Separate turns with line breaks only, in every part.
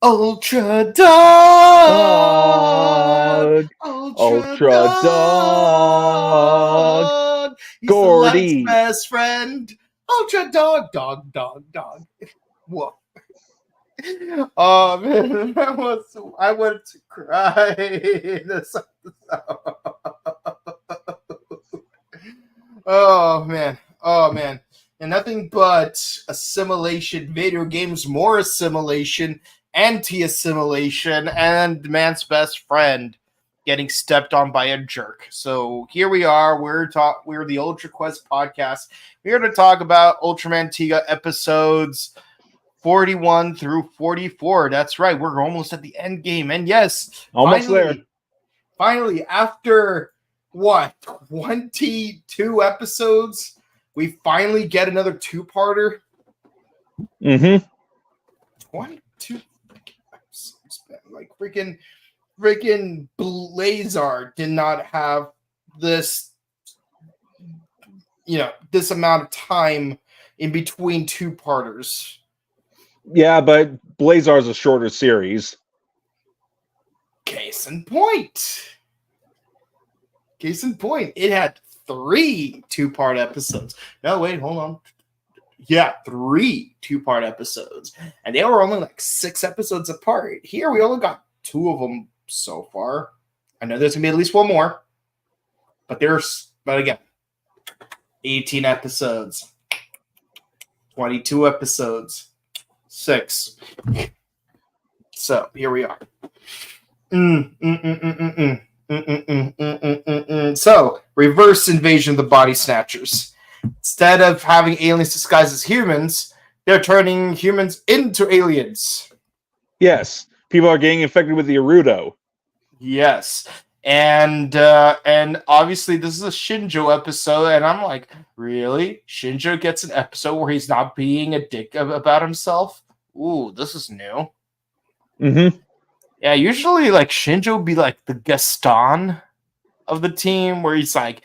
Ultra Dog!
Dog! Ultra Dog!
He's
Gordy!
the light's best friend! Ultra Dog! Dog, dog, dog. Whoa. Oh man, that was I wanted to cry in this episode. Oh man. And nothing but assimilation, video games, more assimilation, anti-assimilation, and man's best friend getting stepped on by a jerk. So here we are. We're the UltraQuest podcast. We're here to talk about Ultraman Tiga episodes 41 through 44. That's right. We're almost at the end game. And yes,
almost there.
Finally, after what, 22 episodes, we finally get another two-parter. 22 episodes. Like freaking Blazar did not have this, this amount of time in between two-parters.
Yeah, but Blazar's a shorter series.
Case in point. It had 3 two-part episodes. No, wait, hold on. Yeah, 3 two-part episodes. And they were only like 6 episodes apart. Here, we only got 2 of them so far. I know there's going to be at least one more. But again, 18 episodes. 22 episodes. 6. So, here we are. So, reverse invasion of the body snatchers. Instead of having aliens disguised as humans, they're turning humans into aliens.
Yes, people are getting infected with the Erudo.
Yes, and obviously this is a Shinjo episode, and I'm like, really? Shinjo gets an episode where he's not being a dick about himself? Ooh, this is new. Yeah, usually like Shinjo would be like the Gaston of the team, where he's like,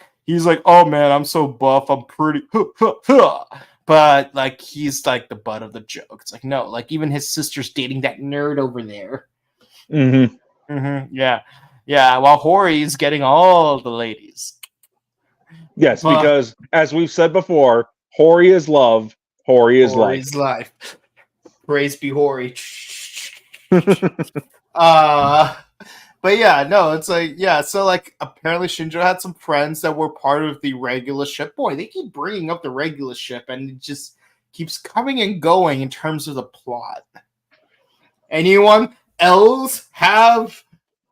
oh man, I'm so buff, I'm pretty, but like he's like the butt of the joke. It's like, no, like even his sister's dating that nerd over there. Yeah. While Hori's getting all the ladies.
Yes, because as we've said before, Hori is love, Hori is life.
Praise be Hori. But yeah, no, it's like, yeah, so like apparently Shinjo had some friends that were part of the regular ship. Boy, they keep bringing up the regular ship and it just keeps coming and going in terms of the plot. Anyone else have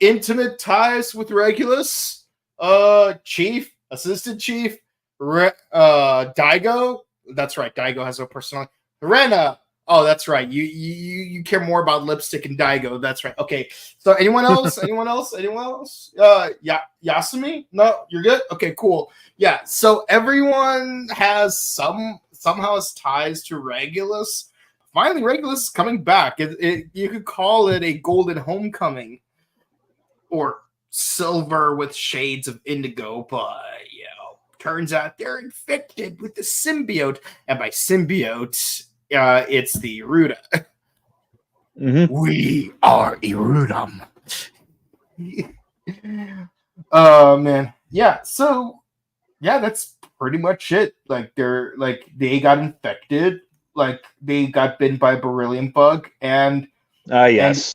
intimate ties with Regulus? Chief, Assistant Chief, Daigo? That's right, Daigo has no personality. Rena! Oh, that's right. You care more about lipstick and Daigo. That's right. Okay. So anyone else? Yasumi? No, you're good? Okay, cool. Yeah. So everyone has somehow has ties to Regulus. Finally, Regulus is coming back. You could call it a golden homecoming. Or silver with shades of indigo, but turns out they're infected with the symbiote. And by symbiote, it's the Eruda. We are Erudum. Oh man. Yeah, so that's pretty much it. Like they got infected, like they got bitten by a beryllium bug, and
yes.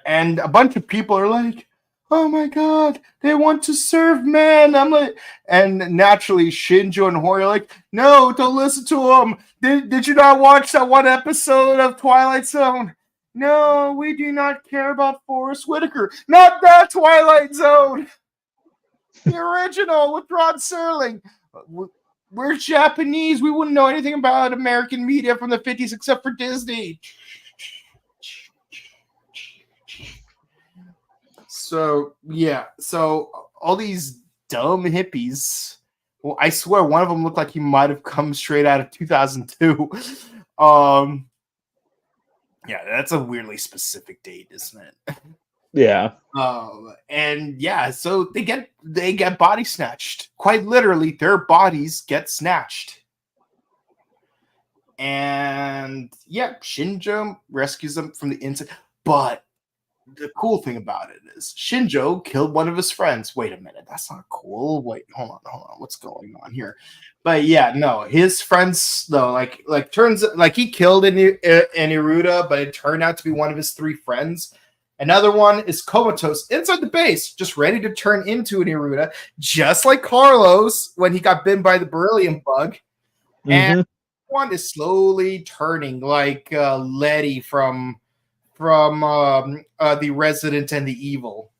And a bunch of people are like, oh my god, they want to serve man. I'm like, and naturally Shinjo and Hori are like, no, don't listen to them. Did you not watch that one episode of Twilight Zone? No, we do not care about Forrest Whitaker. Not that Twilight Zone. The original with Rod Serling. We're Japanese. We wouldn't know anything about American media from the 50s except for Disney. So, yeah. So, all these dumb hippies. Well, I swear one of them looked like he might have come straight out of 2002. Yeah, that's a weirdly specific date, isn't it?
Yeah.
And yeah, so they get body snatched. Quite literally, their bodies get snatched. And yeah, Shinjo rescues them from the inside. But the cool thing about it is Shinjo killed one of his friends. Wait a minute, that's not cool. Wait, hold on, what's going on here? But yeah, no, his friends though, like turns like he killed Iruta, but it turned out to be one of his 3 friends. Another one is comatose inside the base, just ready to turn into an Iruta, just like Carlos when he got bitten by the beryllium bug. And one is slowly turning like Letty from The Resident and the Evil.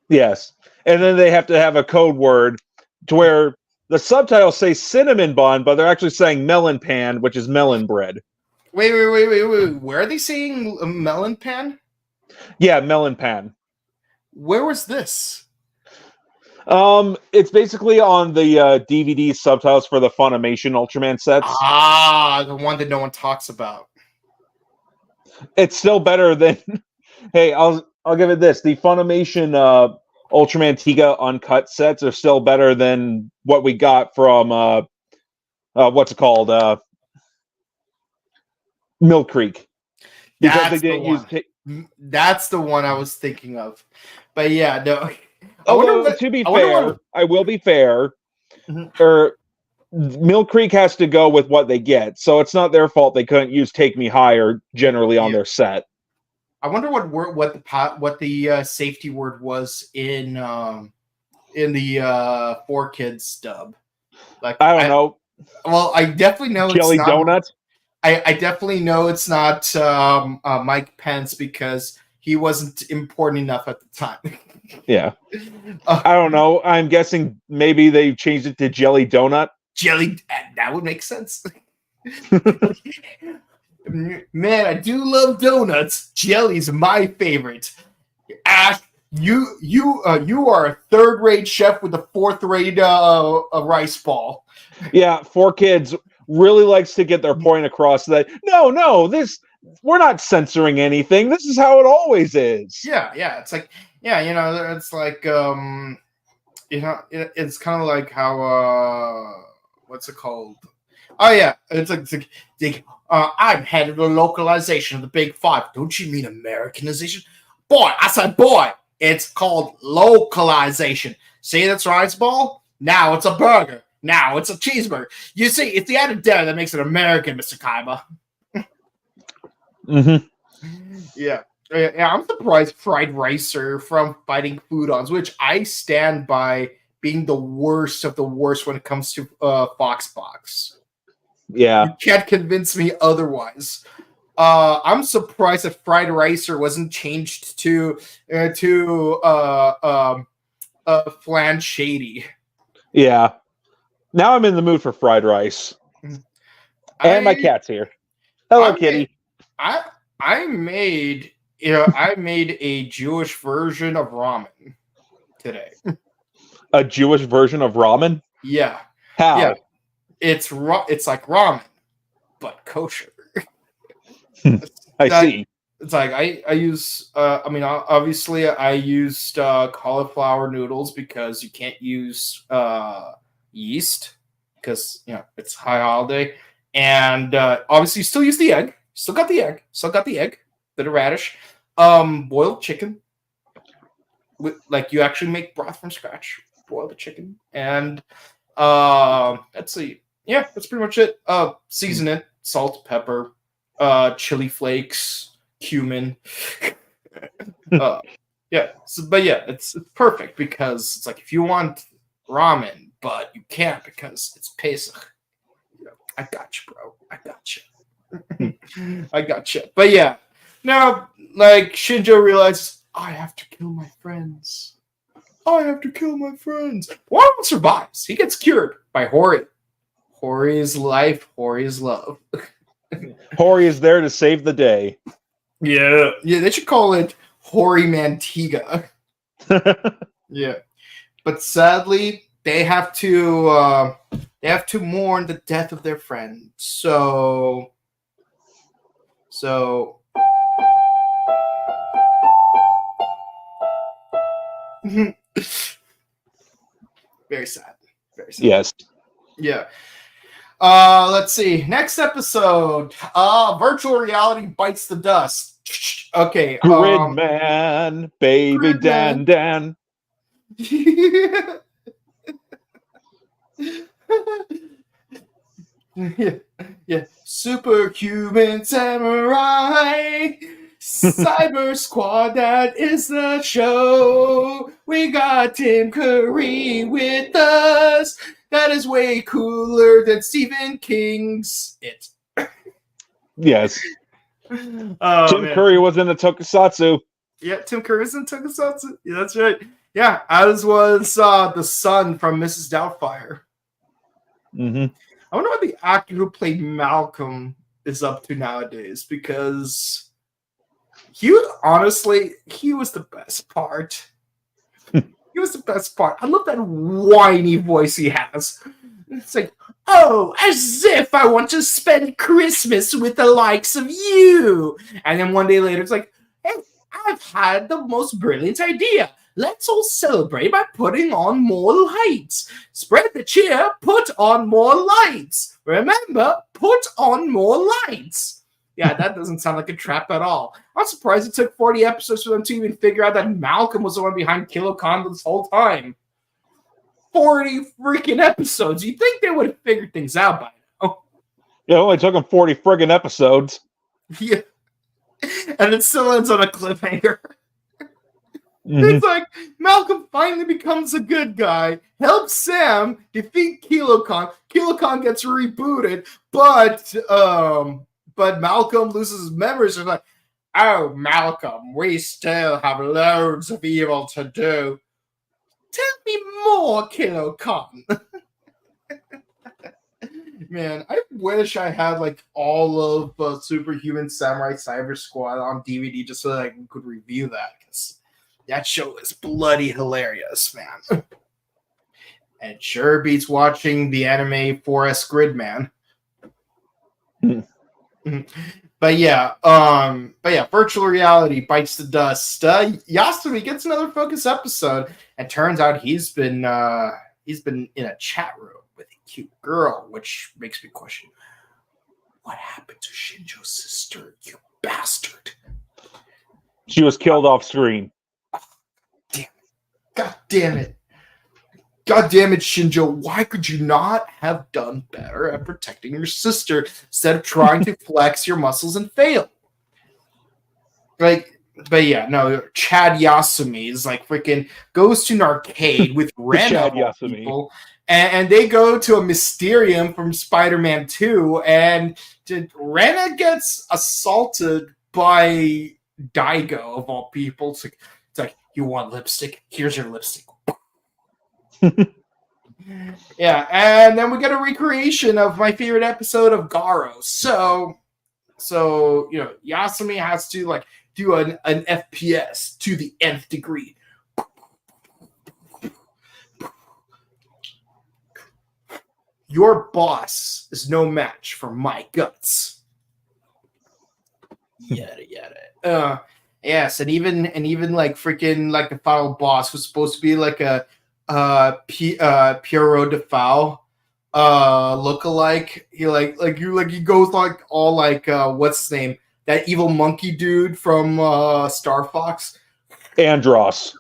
Yes. And then they have to have a code word to where the subtitles say cinnamon bun, but they're actually saying melon pan, which is melon bread.
Wait. Where are they saying melon pan?
Yeah, melon pan.
Where was this?
It's basically on the DVD subtitles for the Funimation Ultraman sets.
Ah, the one that no one talks about.
It's still better than. Hey, I'll give it this: the Funimation Ultraman Tiga uncut sets are still better than what we got from what's it called, Mill Creek, because they didn't use.
That's the one I was thinking of, but yeah, no.
To be fair, I will be fair. Or Mill Creek has to go with what they get, so it's not their fault they couldn't use "Take Me Higher" generally on their set.
I wonder what the safety word was in the 4Kids dub. Like
I don't know.
Well, I definitely know
jelly
it's not,
donut.
I definitely know it's not Mike Pence because he wasn't important enough at the time.
Yeah. I don't know. I'm guessing maybe they changed it to jelly donut.
Jelly, that would make sense. Man, I do love donuts. Jelly's my favorite. Ash, you are a 3rd-rate chef with a 4th-rate rice ball.
Yeah, 4Kids really likes to get their point across that no, this we're not censoring anything. This is how it always is.
Yeah, it's like it's like it's kind of like how what's it called? Oh yeah, it's like I'm head of the localization of the Big 5. Don't you mean Americanization? Boy, I said boy. It's called localization. See that's rice ball? Now it's a burger. Now it's a cheeseburger. You see, it's the added dairy that makes it American, Mr. Kaiba. Yeah, I'm surprised Fried Ricer from Fighting Foodons, which I stand by being the worst of the worst when it comes to Foxbox.
Yeah.
You can't convince me otherwise. I'm surprised that Fried Ricer wasn't changed to Flan Shady.
Yeah. Now I'm in the mood for fried rice. And my cat's here. Hello, kitty.
I made a Jewish version of ramen today.
A Jewish version of ramen?
Yeah.
How?
Yeah. It's like ramen, but kosher.
I see.
It's like I use obviously I used cauliflower noodles because you can't use yeast because it's high holiday, and obviously you still use the egg. Still got the egg, bit of radish, boiled chicken. Like you actually make broth from scratch, boil the chicken, and let's see. Yeah, that's pretty much it. Season it, salt, pepper, chili flakes, cumin. Yeah. But it's perfect because it's like if you want ramen, but you can't because it's Pesach. I got you, bro. I got you. I got you. But yeah, now like Shinjo realizes I have to kill my friends. One of them survives. He gets cured by Hori. Hori is life. Hori is love.
Hori is there to save the day.
Yeah. They should call it Ultraman Tiga. Yeah, but sadly, they have to mourn the death of their friend. So. Very sad. Very sad.
Yes.
Yeah. Let's see. Next episode. Virtual reality bites the dust. Okay.
Gridman, baby
Gridman.
Dan.
Yeah, yeah. Superhuman Samurai, Cyber Squad, that is the show. We got Tim Curry with us. That is way cooler than Stephen King's It.
Yes.
Oh,
Tim
man.
Curry was in the tokusatsu.
Yeah, Tim Curry was in Tokusatsu. Yeah, that's right. Yeah, as was the son from Mrs. Doubtfire.
Mm-hmm.
I wonder what the actor who played Malcolm is up to nowadays, because he was the best part. He was the best part. I love that whiny voice he has. It's like, oh, as if I want to spend Christmas with the likes of you. And then one day later, it's like, hey, I've had the most brilliant idea. Let's all celebrate by putting on more lights. Spread the cheer, put on more lights. Remember, put on more lights. Yeah, that doesn't sound like a trap at all. I'm surprised it took 40 episodes for them to even figure out that Malcolm was the one behind Kilokon this whole time. 40 freaking episodes. You'd think they would have figured things out by now.
Yeah, it only took him 40 friggin' episodes.
Yeah. And it still ends on a cliffhanger.
Mm-hmm.
It's like Malcolm finally becomes a good guy, helps Sam defeat Kilokon. Kilokon gets rebooted, but Malcolm loses his memories. It's like, oh, Malcolm, we still have loads of evil to do. Tell me more, Kilokon. Man, I wish I had like all of Superhuman Samurai Cyber Squad on DVD just so that I could review that, because that show is bloody hilarious, man. And sure beats watching the anime 4S Gridman. But yeah, virtual reality bites the dust. Yasumi gets another focus episode, and turns out he's been in a chat room with a cute girl, which makes me question, what happened to Shinjo's sister, you bastard?
She was killed off screen.
God damn it. God damn it, Shinjo. Why could you not have done better at protecting your sister instead of trying to flex your muscles and fail? Like, but yeah, no, Chad Yasumi is like freaking goes to an arcade with Rena people, and they go to a Mysterium from Spider-Man 2, and Rena gets assaulted by Daigo of all people. It's like, you want lipstick? Here's your lipstick. Yeah, and then we get a recreation of my favorite episode of Garo. So you know, Yasumi has to like do an FPS to the nth degree. Your boss is no match for my guts. Yada yada. Yes, and even like freaking like the final boss was supposed to be like a Pierrot Defoe lookalike. He goes like all like what's his name? That evil monkey dude from Star Fox.
Andros,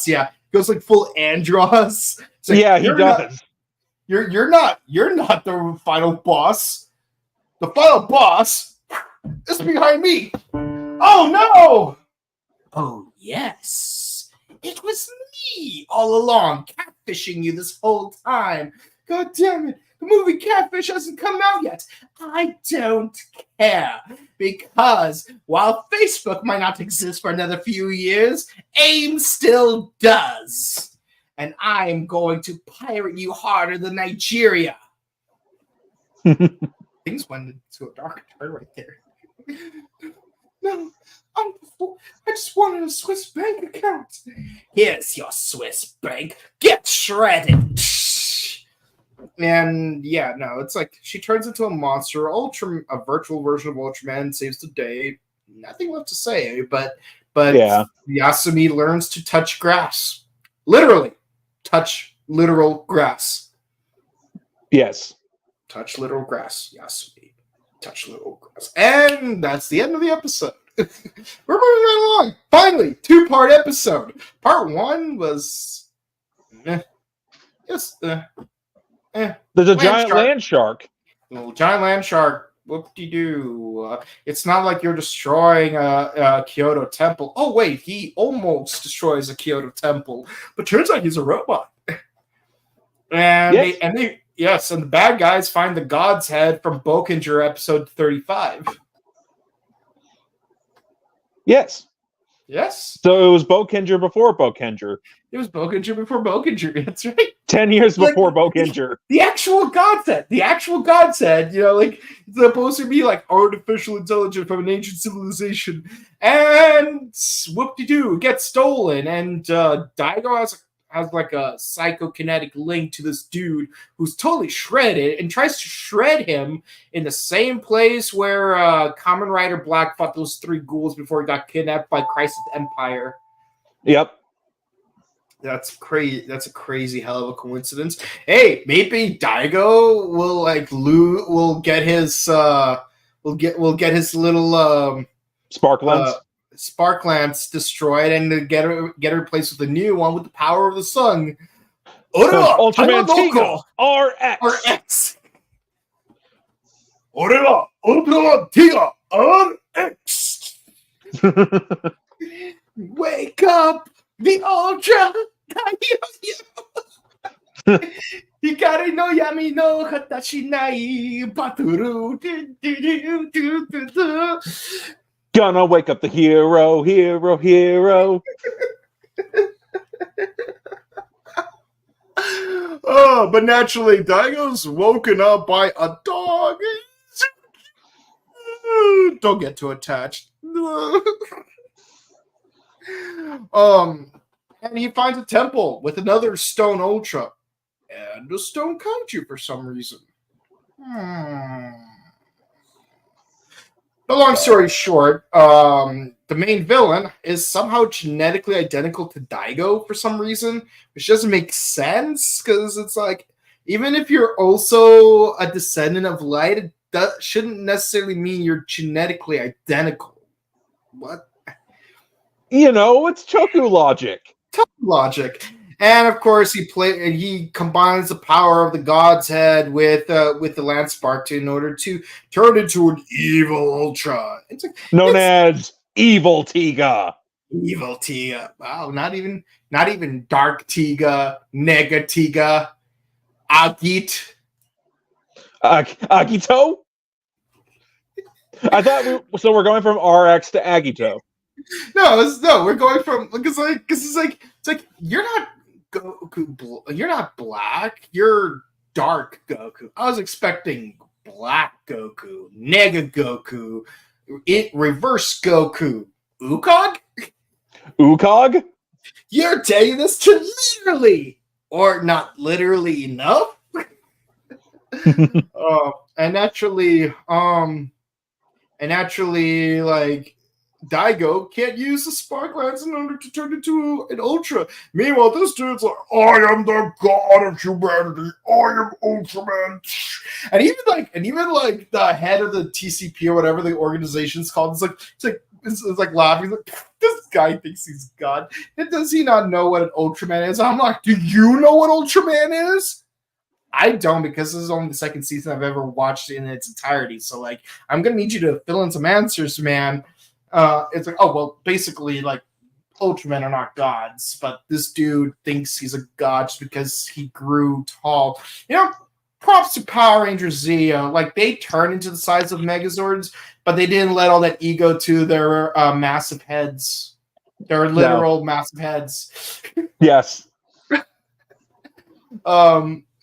yeah. Goes like full Andros. Like,
yeah, he does.
You're not the final boss. The final boss is behind me. Oh no! Oh yes. It was me all along, catfishing you this whole time. God damn it. The movie Catfish hasn't come out yet. I don't care. Because while Facebook might not exist for another few years, AIM still does. And I'm going to pirate you harder than Nigeria. Things went into a dark turn right there. No, I just wanted a Swiss bank account. Here's your Swiss bank. Get shredded. And yeah, no, it's like she turns into a monster, a virtual version of Ultraman, saves the day. Nothing left to say, but yeah. Yasumi learns to touch grass. Literally. Touch literal grass.
Yes.
Touch literal grass, Yasumi. Touch literal grass. And that's the end of the episode. We're moving right along. Finally, 2-part episode. Part 1 was just
There's a giant land shark.
Little giant land shark. Whoop-de-doo. It's not like you're destroying a Kyoto temple. Oh, wait, he almost destroys a Kyoto temple, but turns out he's a robot. And and the bad guys find the God's Head from Bokinger episode 35.
Yes.
Yes.
So it was Bokinger before Bokinger.
It was Bokinger before Bokinger. That's right.
10 years before Bokinger.
The actual God's Head. The actual God's Head. You know, like, it's supposed to be like artificial intelligence from an ancient civilization. And whoop-de-doo, gets stolen. And Daigo has like a psychokinetic link to this dude who's totally shredded and tries to shred him in the same place where Kamen Rider Black fought those 3 ghouls before he got kidnapped by Crisis Empire.
Yep.
That's crazy. That's a crazy hell of a coincidence. Hey, maybe Daigo will get his little spark lance destroyed and get it replaced with a new one with the power of the sun.
Ultraman Tiga RX.
Ultraman Tiga RX. Wake up, the Ultra. Hikari no yami no hatashi nai baturu.
Gonna wake up the hero.
Oh, but naturally, Daigo's woken up by a dog. Don't get too attached. And he finds a temple with another stone ultra and a stone kaiju for some reason. The long story short, the main villain is somehow genetically identical to Daigo for some reason, which doesn't make sense because it's like, even if you're also a descendant of light, that shouldn't necessarily mean you're genetically identical. What?
You know, it's Toku logic.
And of course, he combines the power of the God's Head with the Lance Spark in order to turn into an evil Ultra.
Known as Evil Tiga.
Evil Tiga. Wow, not even Dark Tiga, Nega Tiga, Agit.
Agito? I thought we're going from RX to Agito.
No, we're going from because it's like you're not Goku, you're not black, you're dark Goku. I was expecting black Goku, Nega Goku, reverse Goku, Ukog. You're taking this too literally, or not literally enough. And naturally, like, Daigo can't use the spark lance in order to turn into an Ultra. Meanwhile, this dude's like, I am the god of humanity. I am Ultraman. And even like the head of the TCP or whatever the organization's called, it's like laughing. He's like, this guy thinks he's God. And does he not know what an Ultraman is? I'm like, do you know what Ultraman is? I don't, because this is only the second season I've ever watched in its entirety. So, like, I'm gonna need you to fill in some answers, man. It's like, oh, well, basically, like, Ultramen are not gods, but this dude thinks he's a god just because he grew tall. You know, props to Power Rangers Z. Like, they turn into the size of Megazords, but they didn't let all that ego to their massive heads. Their literal massive heads.
Yes.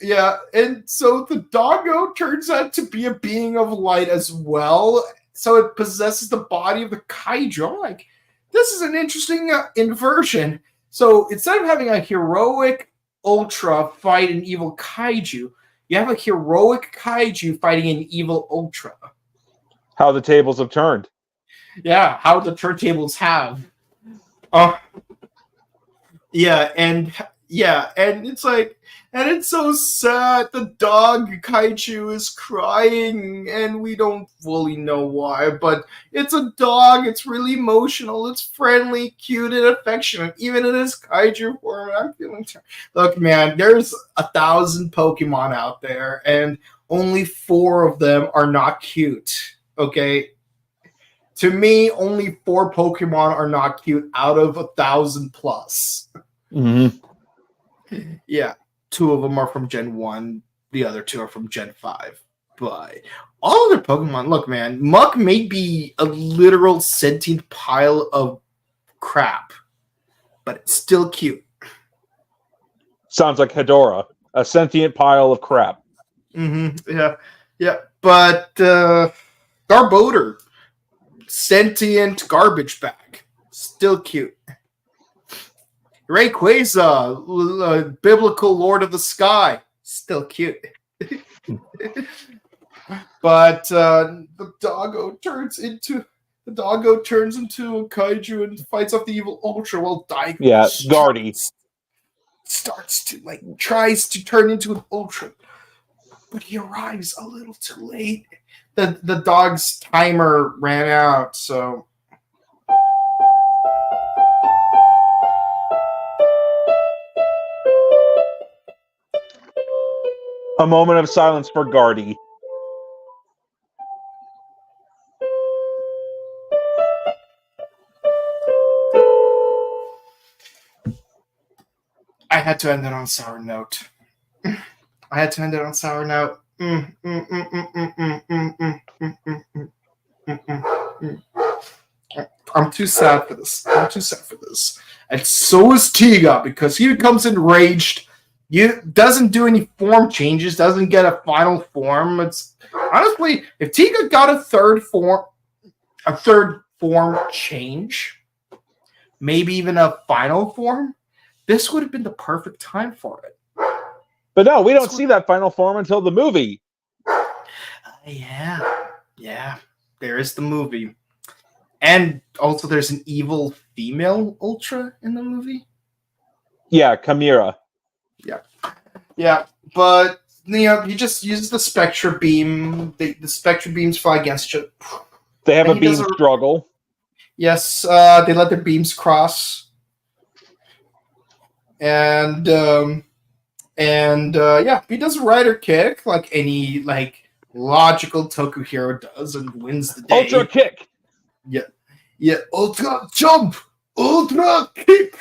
Yeah, and so the doggo turns out to be a being of light as well. So it possesses the body of the kaiju. I'm like, this is an interesting inversion. So instead of having a heroic Ultra fight an evil kaiju, you have a heroic kaiju fighting an evil Ultra.
How the tables have turned.
Yeah, how the turntables have. Yeah, and Yeah, and it's like, and it's so sad. The dog kaiju is crying, and we don't fully know why, but it's a dog. It's really emotional. It's friendly, cute, and affectionate, even in its kaiju form. I'm feeling. Look, man, there's 1,000 Pokemon out there, and only 4 of them are not cute. Okay, to me, only 4 Pokemon are not cute out of 1,000 plus.
Mm-hmm.
Yeah, 2 of them are from Gen 1, the other 2 are from Gen 5. But all other Pokemon, look, man, Muck may be a literal sentient pile of crap, but it's still cute.
Sounds like Hedora, a sentient pile of crap.
Mm-hmm. Yeah. But Garbodor, sentient garbage bag, still cute. Rayquaza, biblical lord of the sky, still cute. But the doggo turns into a kaiju and fights off the evil Ultra while Daigo
Guardy
starts to tries to turn into an Ultra, but he arrives a little too late. The dog's timer ran out, so.
A moment of silence for Guardy.
I had to end it on a sour note. I'm too sad for this. And so is Tiga, because he becomes enraged. Doesn't do any form changes, doesn't get a final form. It's honestly, if Tiga got a third form change, maybe even a final form, this would have been the perfect time for it.
But no, we don't see that final form until the movie.
Yeah. There is the movie. And also there's an evil female Ultra in the movie.
Yeah, Chimera.
Yeah, but he just uses the Spectra Beam. The Spectra Beams fly against you.
They have a beam struggle.
Yes, they let their beams cross. And he does a rider kick like any logical Toku hero does and wins the day.
Ultra kick.
Yeah, ultra jump, ultra kick.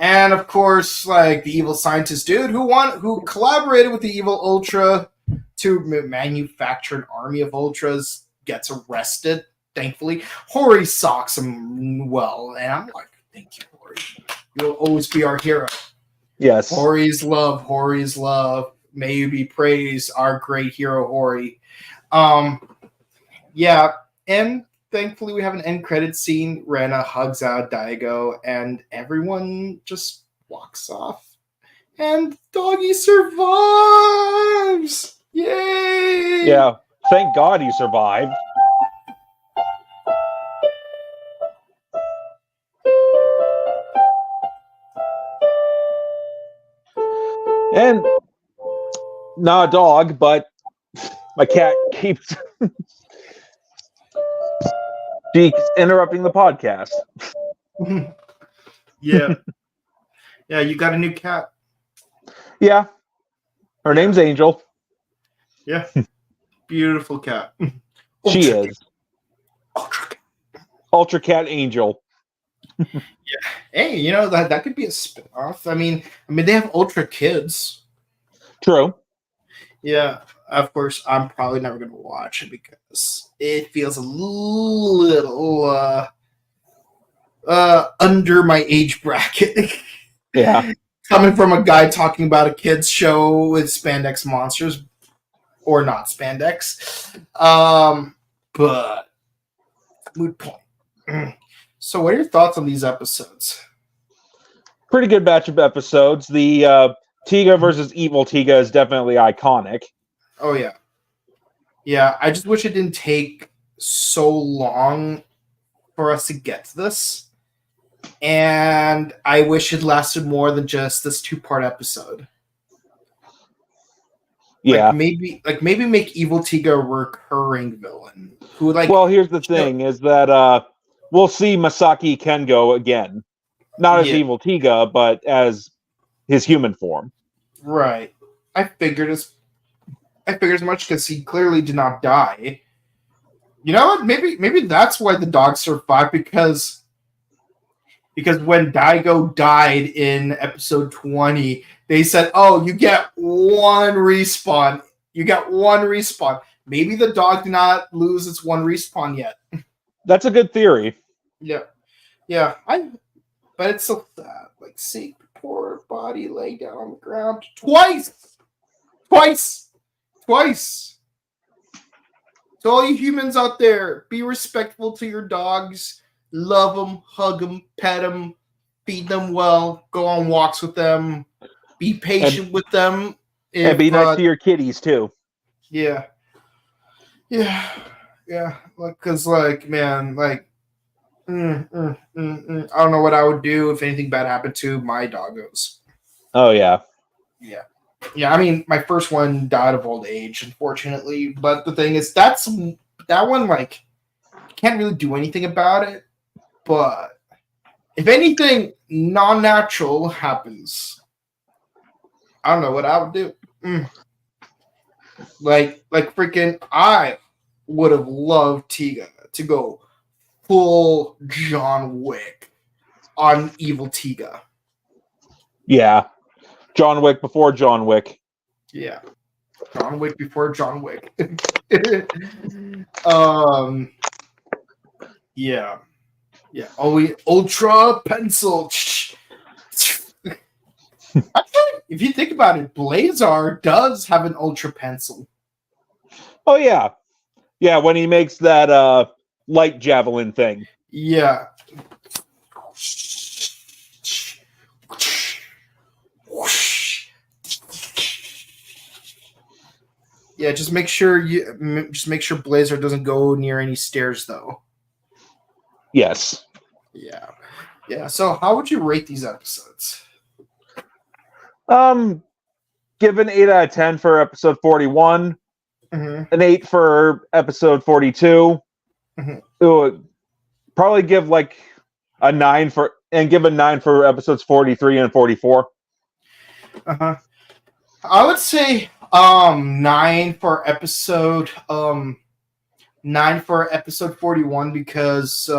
And of course, the evil scientist dude who collaborated with the evil Ultra to manufacture an army of Ultras gets arrested. Thankfully, Hori socks him well, and I'm like, thank you, Hori. You'll always be our hero.
Yes.
Hori's love. May you be praised, our great hero, Hori. Yeah, and thankfully we have an end credit scene. Rena hugs out Daigo, and everyone just walks off. And Doggy survives! Yay!
Yeah, thank God he survived. And not a dog, but my cat keeps interrupting the podcast.
Yeah, you got a new cat.
Yeah, her name's Angel.
Yeah, beautiful cat.
She is Ultra Cat Angel.
Yeah. Hey, that could be a spin-off. I mean, they have Ultra Kids.
True.
Yeah, of course, I'm probably never going to watch it because it feels a little under my age bracket.
Yeah.
Coming from a guy talking about a kids show with spandex monsters, or not spandex. But moot point. So, what are your thoughts on these episodes?
Pretty good batch of episodes. The Tiga versus Evil Tiga is definitely iconic.
Oh, yeah. Yeah, I just wish it didn't take so long for us to get to this. and I wish it lasted more than just this 2-part episode.
Yeah.
Maybe make Evil Tiga a recurring villain who
Well, here's the thing: is that we'll see Masaki Kengo again, not as Evil Tiga, but as his human form.
Right. I figured as much because he clearly did not die. You know what? Maybe that's why the dog survived because when Daigo died in episode 20, they said, "Oh, you get one respawn. You get one respawn." Maybe the dog did not lose its one respawn yet.
That's a good theory.
Yeah. But it's so sad. Like, see the poor body lay down on the ground twice. To all you humans out there, be respectful to your dogs. Love them, hug them, pet them, feed them well, go on walks with them, be patient with them.
And be nice to your kitties, too.
Yeah. Because, man, I don't know what I would do if anything bad happened to my doggos.
Oh, yeah.
Yeah, I mean, my first one died of old age, unfortunately. But the thing is, that one, can't really do anything about it. But if anything non-natural happens, I don't know what I would do. Freaking, I would have loved Tiga to go full John Wick on Evil Tiga.
Yeah. John Wick before John Wick.
Yeah. John Wick before John Wick. Yeah. Oh, Ultra Pencil. Actually, if you think about it, Blazar does have an Ultra Pencil.
Oh, yeah. Yeah, when he makes that light javelin thing.
Yeah. Yeah, just make sure Blazar doesn't go near any stairs, though.
Yes.
Yeah. So, how would you rate these episodes?
Give an 8 out of 10 for episode 41.
Mm-hmm.
An 8 for episode 42. Mm-hmm. Probably give a 9 for episodes 43 and 44.
I would say 9 for episode 41 because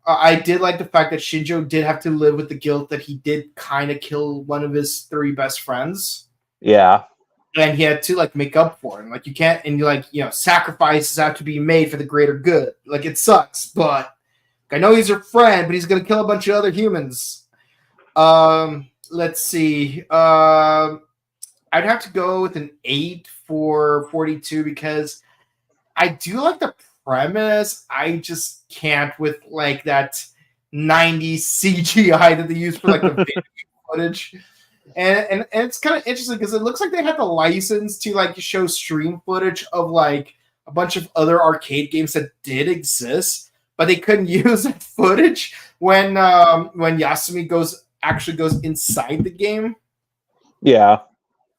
I did like the fact that Shinjo did have to live with the guilt that he did kind of kill one of his 3 best friends.
Yeah.
And he had to make up for it. You can't, and sacrifices have to be made for the greater good. It sucks, but I know he's your friend, but he's gonna kill a bunch of other humans. Let's see. I'd have to go with an 8 for 42 because I do like the premise. I just can't with that 90s CGI that they use for the video footage. And it's kind of interesting because it looks like they had the license to show stream footage of a bunch of other arcade games that did exist, but they couldn't use that footage when Yasumi actually goes inside the game.
Yeah.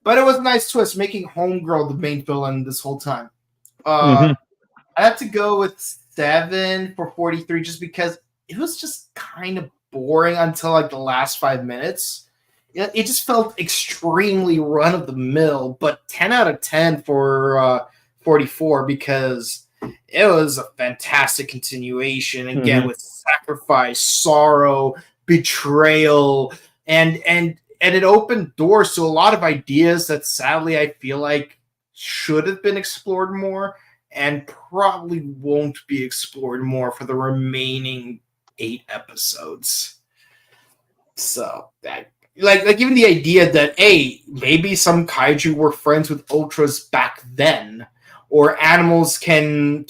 But it was a nice twist, making Homegirl the main villain this whole time. I have to go with 7 for 43 just because it was just kind of boring until the last 5 minutes. It just felt extremely run-of-the-mill, but 10 out of 10 for 44 because it was a fantastic continuation, again, with sacrifice, sorrow, betrayal, and it opened doors to a lot of ideas that sadly I feel like should have been explored more and probably won't be explored more for the remaining 8 episodes. So that even the idea that maybe some kaiju were friends with ultras back then, or animals can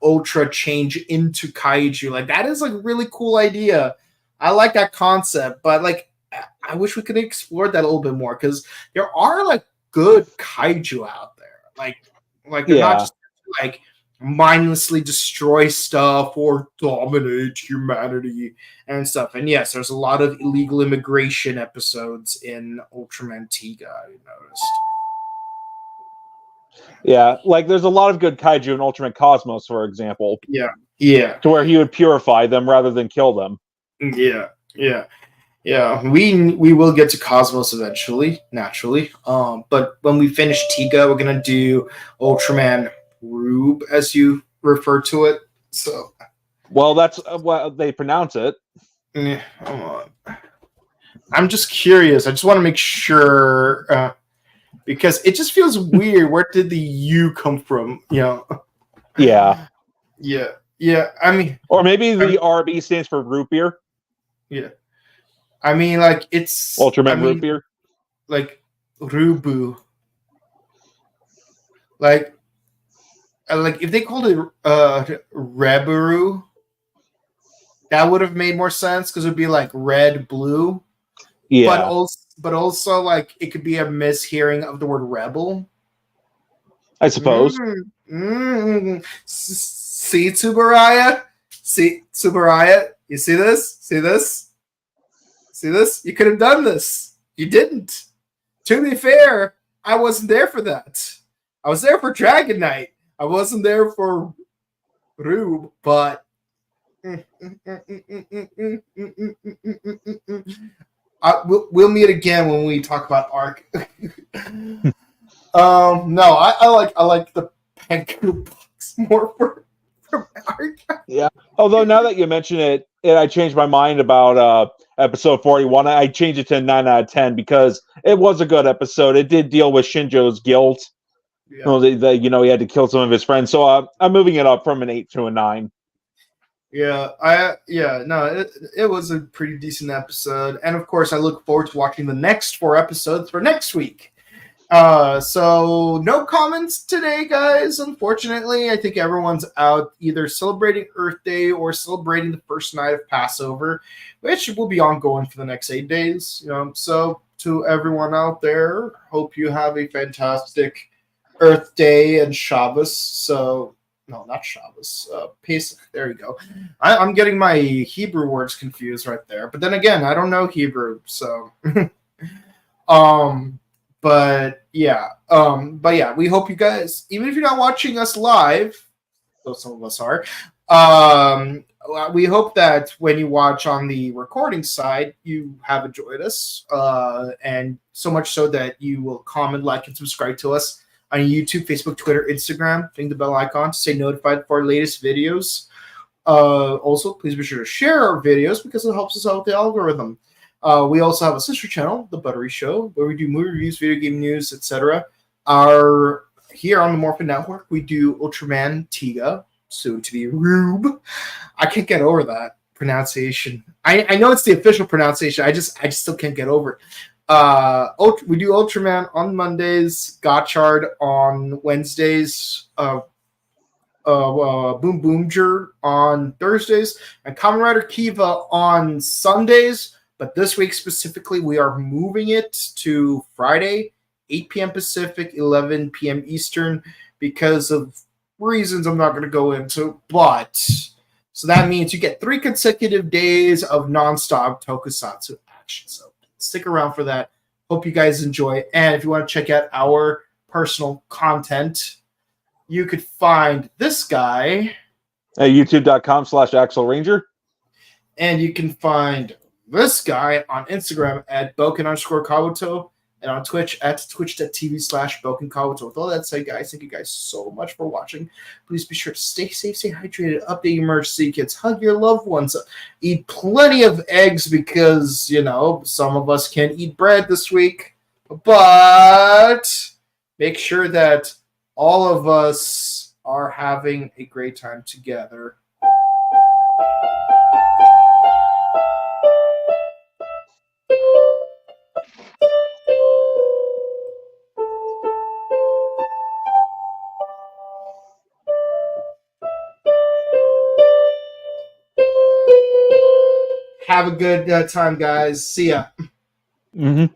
ultra change into kaiju, that is a really cool idea. I like that concept, but I wish we could explore that a little bit more because there are good kaiju out there. They're not just mindlessly destroy stuff or dominate humanity and stuff. And yes, there's a lot of illegal immigration episodes in Ultraman Tiga, I noticed.
Yeah, like there's a lot of good kaiju in Ultraman Cosmos, for example.
Yeah.
To where he would purify them rather than kill them.
Yeah, we will get to Cosmos eventually, naturally. But when we finish Tiga, we're gonna do Ultraman Rube, as you refer to it. So,
well, that's what they pronounce it.
Yeah, hold on. I'm just curious. I just want to make sure because it just feels weird. Where did the U come from?
Yeah.
I mean,
or maybe the RB stands for root beer.
Yeah. I mean, like it's
Ultraman root beer,
like Rubu. Like if they called it Reburu, that would have made more sense because it would be like red blue.
Yeah,
but also like it could be a mishearing of the word rebel.
I suppose.
See Tsuburaya? See Tsuburaya? You see this? See this? See this? You could have done this. You didn't. To be fair, I wasn't there for that. I was there for Dragon Knight. I wasn't there for Rube, but we'll meet again when we talk about Arc. No, I like the Pengu box more from Arc.
Yeah. Although now that you mention it, I changed my mind about episode 41. I changed it to a 9 out of 10 because it was a good episode. It did deal with Shinjo's guilt. Yeah. Well, he had to kill some of his friends. So I'm moving it up from an 8 to a 9.
It was a pretty decent episode. And of course, I look forward to watching the next 4 episodes for next week. So no comments today, guys. Unfortunately, I think everyone's out either celebrating Earth Day or celebrating the first night of Passover, which will be ongoing for the next 8 days. So to everyone out there, hope you have a fantastic Earth Day and Shabbos. So no, not Shabbos. Pesach. There you go. I'm getting my Hebrew words confused right there. But then again, I don't know Hebrew, so But yeah, we hope you guys, even if you're not watching us live, though some of us are, we hope that when you watch on the recording side, you have enjoyed us, and so much so that you will comment, like, and subscribe to us on YouTube, Facebook, Twitter, Instagram. Ding the bell icon to stay notified for our latest videos. Also, please be sure to share our videos because it helps us out with the algorithm. We also have a sister channel, The Buttery Show, where we do movie reviews, video game news, etc. Here on the Morphin Network, we do Ultraman Tiga, soon to be Rube. I can't get over that pronunciation. I know it's the official pronunciation. I just still can't get over it. We do Ultraman on Mondays, Gotchard on Wednesdays, Boom Boomger on Thursdays, and Kamen Rider Kiva on Sundays. But this week specifically, we are moving it to Friday, 8 p.m. Pacific, 11 p.m. Eastern, because of reasons I'm not going to go into. But so that means you get 3 consecutive days of nonstop tokusatsu action. So stick around for that. Hope you guys enjoy. And if you want to check out our personal content, you could find this guy
at youtube.com/AxelRanger.
And you can find this guy on Instagram at Boken_Kabuto and on Twitch at twitch.tv/BokenKabuto. With all that said, guys, thank you guys so much for watching. Please be sure to stay safe, stay hydrated, update your emergency kits, hug your loved ones, eat plenty of eggs because, some of us can't eat bread this week. But make sure that all of us are having a great time together. Have a good time, guys. See ya.
Mm-hmm.